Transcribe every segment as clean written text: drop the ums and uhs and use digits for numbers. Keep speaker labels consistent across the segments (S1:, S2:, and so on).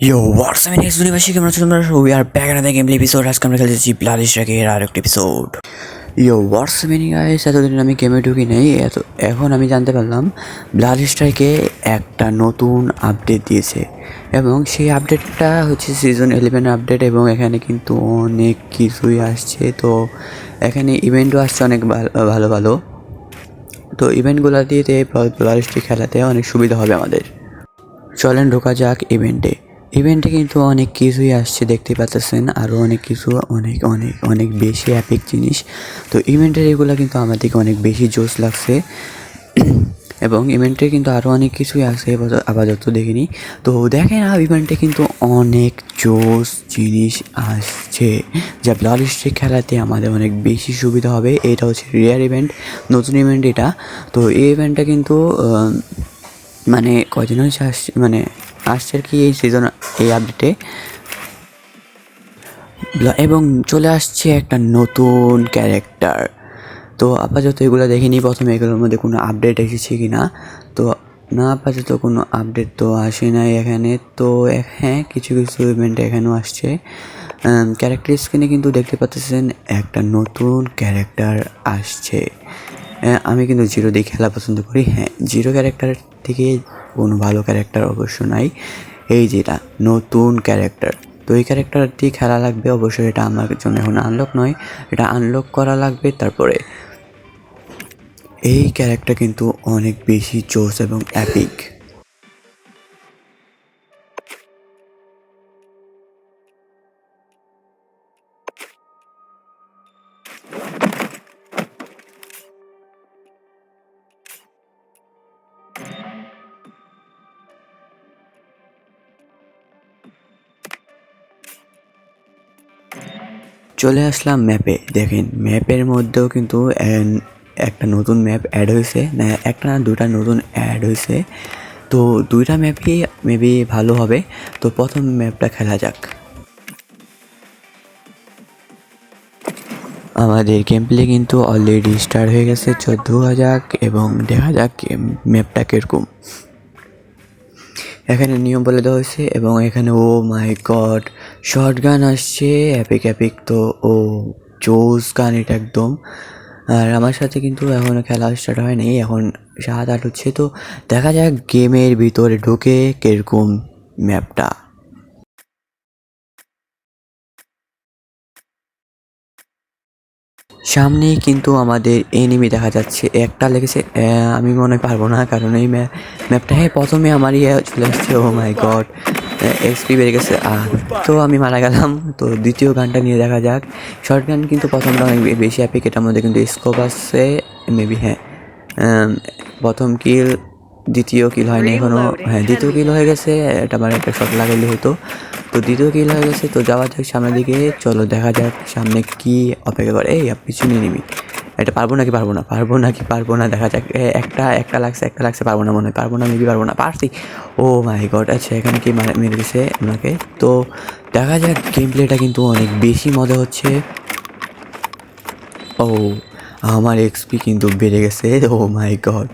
S1: Yo, what's up, guys? কেমন আছো তোমরা? We are back another gameplay episode. আজকে আমরা খেলতেছি ব্লাড স্ট্রাইকের আর একটা episode. Yo, what's up, guys? এতদিন আমি গেমে ঢুকি নাই, এখন আমি জানতে পারলাম ব্লাড স্ট্রাইকে একটা নতুন আপডেট দিয়েছে এবং সেই আপডেটটা হচ্ছে সিজন 11 আপডেট এবং এখানে কিন্তু অনেক কিছুই আসছে। তো এখানে ইভেন্টও আসছে অনেক ভালো ভালো। তো ইভেন্টগুলো দিয়ে ব্লাড স্ট্রাইক খেলাতে অনেক সুবিধা হবে আমাদের। চলেন ঢোকা যাক ইভেন্টে কিন্তু অনেক কিছুই আসছে, দেখতে পাচ্ছেন আরও অনেক কিছু, অনেক অনেক অনেক বেশি অ্যাপিক জিনিস। তো ইভেন্টের এগুলো কিন্তু আমাদেরকে অনেক বেশি জোশ লাগছে এবং ইভেন্টে কিন্তু আরও অনেক কিছুই আছে আপাতত দেখিনি। তো দেখেন ইভেন্টে কিন্তু অনেক জোশ জিনিস আসছে যা ব্লাড স্ট্রাইক খেলাতে আমাদের অনেক বেশি সুবিধা হবে। এটা হচ্ছে রেয়ার ইভেন্ট, নতুন ইভেন্ট এটা। তো এই ইভেন্টটা কিন্তু মানে কয়দিন হয়েছে আসছে, মানে আসছে আর কি এই সিজন, এই আপডেটে এবং চলে আসছে একটা নতুন ক্যারেক্টার। তো আপাতত এগুলো দেখিনি, প্রথমে এগুলোর মধ্যে কোনো আপডেট এসেছে কি না। তো না, আপাতত কোনো আপডেট তো আসে নাই এখানে। তো হ্যাঁ, কিছু কিছু ইভেন্ট এখানেও আসছে। ক্যারেক্টার স্ক্রিনে কিন্তু দেখতে পাচ্ছেন একটা নতুন ক্যারেক্টার আসছে। আমি কিন্তু জিরো দিয়ে খেলা পছন্দ করি। হ্যাঁ, জিরো ক্যারেক্টার থেকে কোনো ভালো ক্যারেক্টার অবশ্য নাই। এই যেটা নতুন ক্যারেক্টার, তো এই ক্যারেক্টারটি খেলা লাগবে অবশ্যই। এটা আমার জন্য এখন আনলক নয়, এটা আনলক করা লাগবে। তারপরে এই ক্যারেক্টার কিন্তু অনেক বেশি জোস এবং অ্যাপিক। চলে আসলাম ম্যাপে। দেখেন ম্যাপের মধ্যেও কিন্তু একটা নতুন ম্যাপ অ্যাড হয়েছে, না একটা না দুটা নতুন অ্যাড হয়েছে। তো দুইটা ম্যাপই মেবি ভালো হবে। তো প্রথম ম্যাপটা খেলা যাক। আমাদের গেম প্লে কিন্তু অলরেডি স্টার্ট হয়ে গেছে। 14,000 এবং দেখা যাক ম্যাপটা কীরকম। এখানে নিয়ম বলে দেওয়া হয়েছে এবং এখানে ও মাই গড শর্ট গান আসছে, অ্যাপিক অ্যাপিক। তো ও জোস গান এটা একদম। আর আমার সাথে কিন্তু এখনও খেলা স্টার্ট হয়নি, এখন 7-8 হচ্ছে। তো দেখা যাক গেমের ভিতরে ঢুকে কীরকম ম্যাপটা। সামনেই কিন্তু আমাদের এনিমি দেখা যাচ্ছে, একটা লেগেছে। আমি মনে হয় পারবো না, কারণ এই ম্যাপটা হ্যাঁ প্রথমে আমার চলে আসছে। ও মাই গড, এক্সপি বেড়ে গেছে। তো আমি মারা গেলাম। তো দ্বিতীয় গানটা নিয়ে দেখা যাক। শর্ট গান কিন্তু প্রথমটা অনেক বেশি অ্যাপিক, এটার মধ্যে কিন্তু স্কোপ আছে মেবি। হ্যাঁ, প্রথম কিল, দ্বিতীয় কিল হয়নি এখনও। হ্যাঁ, দ্বিতীয় কিল হয়ে গেছে। এটা আমার একটা শট লাগাইলে হতো। তো দ্বিতীয় কিল হয়ে গেছে। তো যাওয়া যাক সামনের দিকে, চলো দেখা যাক সামনে কি অপেক্ষা করে। এই পিছনে নিবি, এটা পারবো নাকি পারবো না দেখা যাক। একটা লাগছে পারবো না, মনে হয় পারবো না, মেবি পারবো না, পারছি। ও মাই গড, আচ্ছা এখানে কি মেরে দিছে ওনাকে। তো দেখা যাক গেম প্লেটা কিন্তু অনেক বেশি মজা হচ্ছে। ও আমার এক্সপি কিন্তু বেড়ে গেছে। ও মাই গড,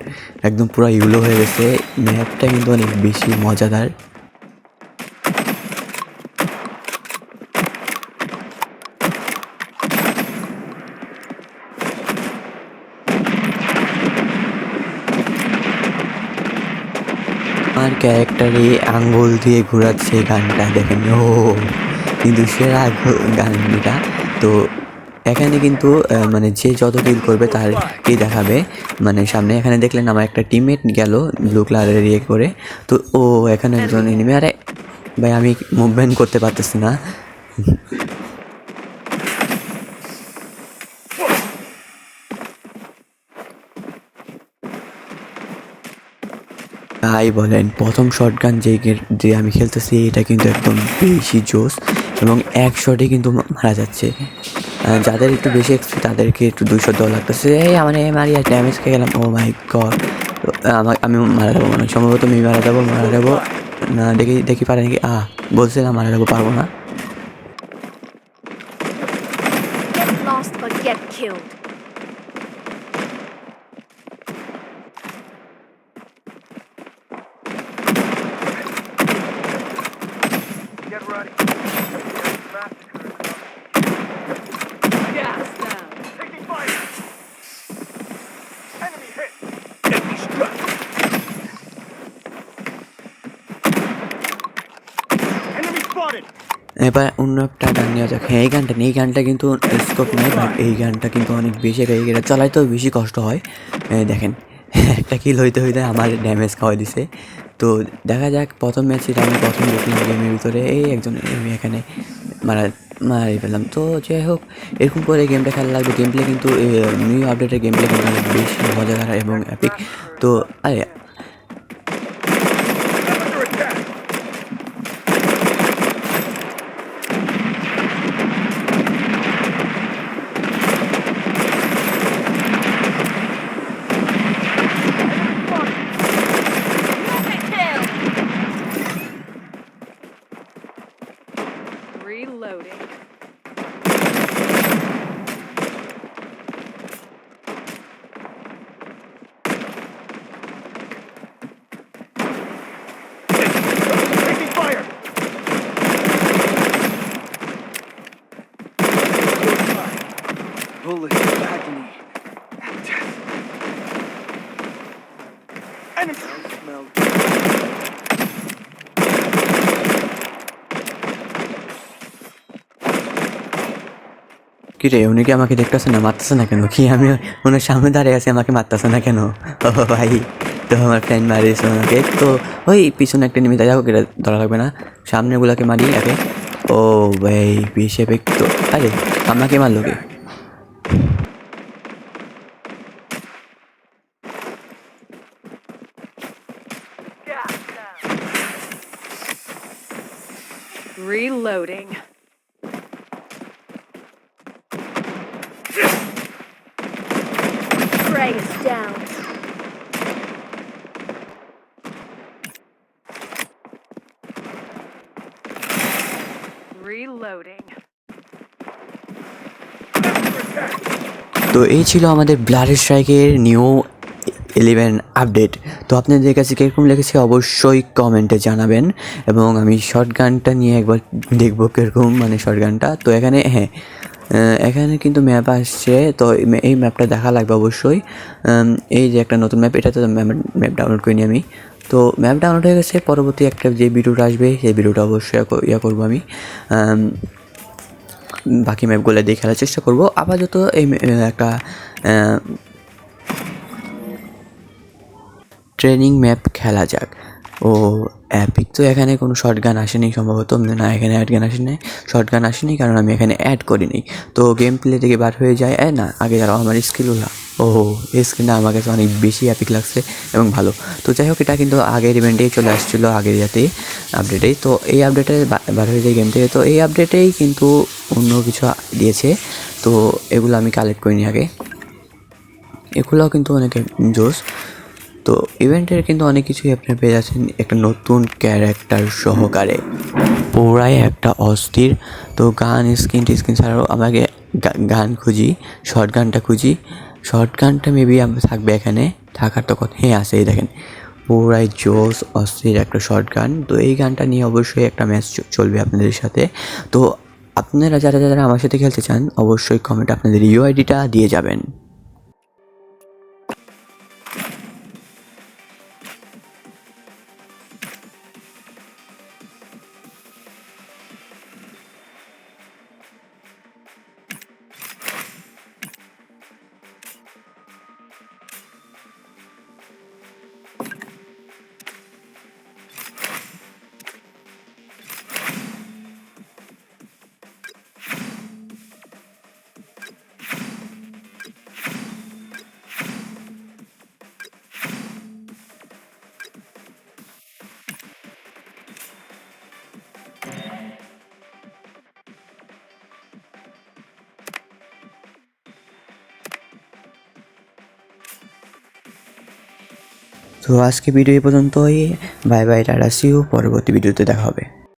S1: একদম পুরো ইউলো হয়ে গেছে। ম্যাপটা কিন্তু অনেক বেশি মজাদার। আমার ক্যারেক্টারে আঙ্গুল দিয়ে ঘোরাচ্ছে গানটা, দেখেন। ও কিন্তু সেরা গান এটা। তো এখানে কিন্তু মানে যে যত কিল করবে তারকে দেখাবে মানে সামনে। এখানে দেখলেন আমার একটা টিমমেট গেল ব্লু কালারের করে। তো ও এখানে একজন এনিমি। আরে ভাই, আমি মুভমেন্ট করতে পারতেছি না। তাই বলেন, প্রথম শটগান যে আমি খেলতেছি এটা কিন্তু একদম বেশি জোস এবং এক শটে কিন্তু মারা যাচ্ছে। যাদের একটু বেশি এক্সপি তাদেরকে একটু 200 দেওয়া লাগতেছে। এই আমার মারি আর ড্যামেজ খেয়ে গেলাম। ও মাই গড, আমি মারা যাবো মনে হয়, সম্ভবত আমি মারা যাবো না। দেখি পারে নাকি। বলছিলাম মারা যাবো, পারবো না।
S2: Get lost or get killed.
S3: Get ready.
S2: Gas down.
S3: Taking fire. Enemy hit. Enemy struck. Enemy spotted.
S1: এবার অন্য একটা গান নেওয়া যাক। হ্যাঁ, এই গানটা কিন্তু স্কোপ নেই, বাট এই গানটা কিন্তু অনেক বেশি এটা চালাইতেও বেশি কষ্ট হয়। দেখেন একটা কিল হইতে হইতে আমার ড্যামেজ খাওয়াই দিছে। তো দেখা যাক, প্রথম ম্যাচে আমি প্রথম দেখলাম গেমের ভিতরে এই একজন আমি এখানে মারি ফেললাম। তো যাই হোক, এরকম করে গেমটা খেলা লাগবে। গেম প্লে কিন্তু নিউ আপডেটের গেম প্লে কিন্তু অনেক বেশি মজাদার এবং অ্যাপিক। তো আরে
S3: Under attack.
S2: Kill. Reloading.
S3: Taking fire. Bullet of agony and death. Enemy smell.
S1: কি রে, উনি কি আমাকে দেখতেছে না, মারতেছে না কেন? কি আমি ওনার সামনে দাঁড়িয়ে আছি, আমাকে মারতেছে না কেন? ও ভাই, তো আমার ফ্রেন্ড মারিয়েছে ওনাকে। তো ওই পিছনে একটা নিমিতে যাও, এটা ধরা লাগবে না, সামনেগুলোকে মারি আগে। ও ভাই, বিশেপ একটু, আরে আমাকে মারলো কে?
S2: Gas down. Reloading. Prey is down. Reloading.
S1: তো এই ছিল আমাদের ব্লাড স্ট্রাইকের নিউ 11 আপডেট। তো আপনাদের কাছে কীরকম লেগেছে অবশ্যই কমেন্টে জানাবেন, এবং আমি শর্ট গানটা নিয়ে একবার দেখবো কীরকম, মানে শর্ট গানটা। তো এখানে হ্যাঁ, এখানে কিন্তু ম্যাপ আসছে, তো এই ম্যাপটা দেখা লাগবে অবশ্যই। এই যে একটা নতুন ম্যাপ, এটা তো ম্যাপ ডাউনলোড করিনি আমি। তো ম্যাপ ডাউনলোড হয়ে গেছে, পরবর্তী একটা যে ভিডিওটা আসবে সেই ভিডিওটা অবশ্যই করবো আমি। বাকি ম্যাপগুলো দিয়ে খেলার চেষ্টা করবো। আপাতত এই একটা ট্রেনিং ম্যাপ খেলা যাক। ও অ্যাপিক তো এখানে কোনো শর্ট গান আসেনি সম্ভবত, না এখানে অ্যাড গান আসেনি, শর্ট গান আসেনি, কারণ আমি এখানে অ্যাড করিনি। তো গেম প্লে থেকে বার হয়ে যায় না আগে যারা আমার স্কিলগুলো, ও এই স্কিলটা আমার কাছে অনেক বেশি অ্যাপিক লাগছে এবং ভালো। তো যাই হোক, এটা কিন্তু আগের ইভেন্টেই চলে আসছিলো, আগের ইয়াতেই আপডেটেই। তো এই আপডেটে বার হয়ে যায় গেম থেকে। তো এই আপডেটেই কিন্তু অন্য কিছু দিয়েছে, তো এগুলো আমি কালেক্ট করিনি আগে, এগুলোও কিন্তু অনেক জোস। তো ইভেন্টের কিন্তু অনেক কিছুই আপনি পেয়ে যাচ্ছেন একটা নতুন ক্যারেক্টার সহকারে, পুরাই একটা অস্থির। তো গান স্কিন ছাড়াও আমাকে গান খুঁজি, শর্ট গানটা খুঁজি। শর্ট গানটা মেবি থাকবে এখানে, থাকার তো কথা, হ্যাঁ আছে, এই দেখেন পুরাই জোস অস্থির একটা শর্ট গান। তো এই গানটা নিয়ে অবশ্যই একটা ম্যাচ চলবে আপনাদের সাথে। তো আপনারা যারা যারা আমার সাথে খেলতে চান অবশ্যই কমেন্টে আপনাদের ইউআইডিটা দিয়ে যাবেন। তো আজকে ভিডিও এই পর্যন্তই। Bye bye, ta-ta, see you, পরবর্তী ভিডিওতে দেখা হবে।